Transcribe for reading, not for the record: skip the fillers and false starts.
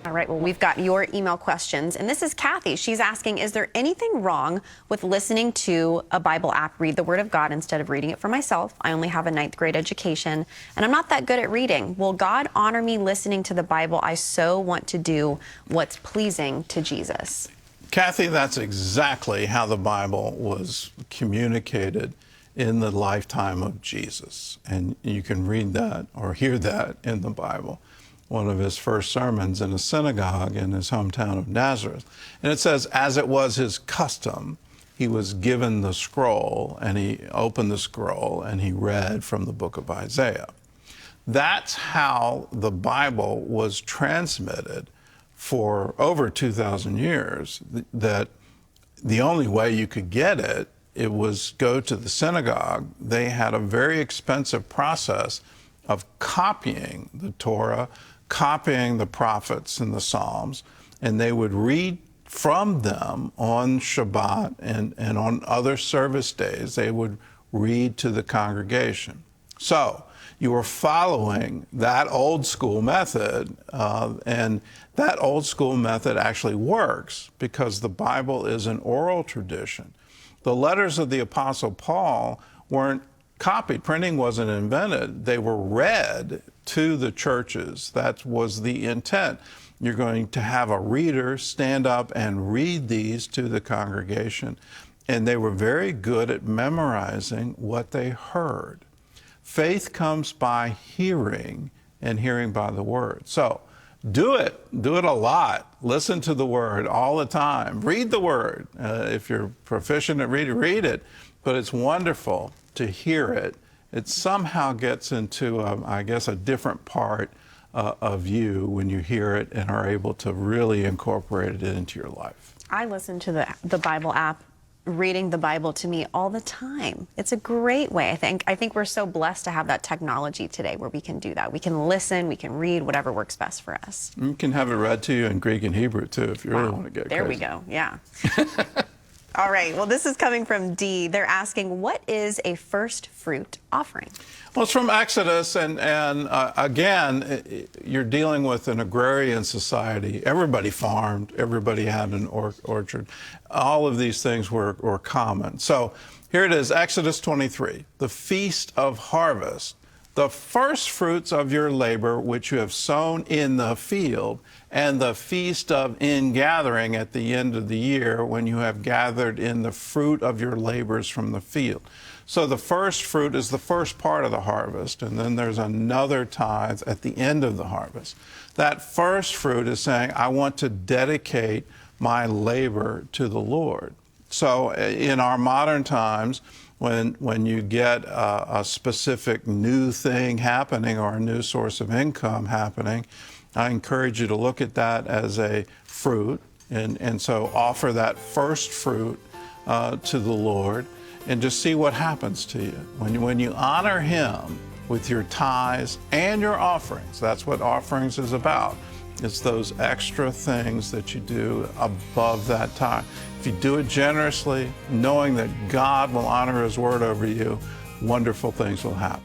All right, well, we've got your email questions, and this is Kathy. She's asking, is there anything wrong with listening to a Bible app read the Word of God instead of reading it for myself? I only have a 9th grade education, and I'm not that good at reading. Will God honor me listening to the Bible? I so want to do what's pleasing to Jesus. Kathy, that's exactly how the Bible was communicated in the lifetime of Jesus. And you can read that or hear that in the Bible. One of his first sermons in a synagogue in his hometown of Nazareth. And it says, as it was his custom, he was given the scroll, and he opened the scroll and he read from the book of Isaiah. That's how the Bible was transmitted for over 2,000 years, that the only way you could get it, it was go to the synagogue. They had a very expensive process of copying the Torah, copying the prophets and the Psalms, and they would read from them on Shabbat and on other service days. They would read to the congregation. So you were following that old school method, and that old school method actually works because the Bible is an oral tradition. The letters of the Apostle Paul weren't copied. Printing wasn't invented. They were read to the churches. That was the intent. You're going to have a reader stand up and read these to the congregation. And they were very good at memorizing what they heard. Faith comes by hearing, and hearing by the Word. So do it. Do it a lot. Listen to the Word all the time. Read the Word. If you're proficient at reading, read it. But it's wonderful to hear it. It somehow gets into, I guess, a different part of you when you hear it and are able to really incorporate it into your life. I listen to the Bible app, reading the Bible to me all the time. It's a great way. I think we're so blessed to have that technology today where we can do that. We can listen, we can read, whatever works best for us. You can have it read to you in Greek and Hebrew too, if you really want to get there crazy. We go, yeah. All right, well, this is coming from Dee. They're asking, what is a first fruit offering? Well, it's from Exodus, and again, you're dealing with an agrarian society. Everybody farmed, everybody had an orchard. All of these things were common. So here it is, Exodus 23, the feast of harvest. The first fruits of your labor which you have sown in the field, and the feast of ingathering at the end of the year, when you have gathered in the fruit of your labors from the field. So the first fruit is the first part of the harvest, and then there's another tithe at the end of the harvest. That first fruit is saying, I want to dedicate my labor to the Lord. So in our modern times, when you get a specific new thing happening or a new source of income happening, I encourage you to look at that as a fruit, and so offer that first fruit to the Lord and just see what happens to you. When you honor Him with your tithes and your offerings, that's what offerings is about. It's those extra things that you do above that tithe. If you do it generously, knowing that God will honor His word over you, wonderful things will happen.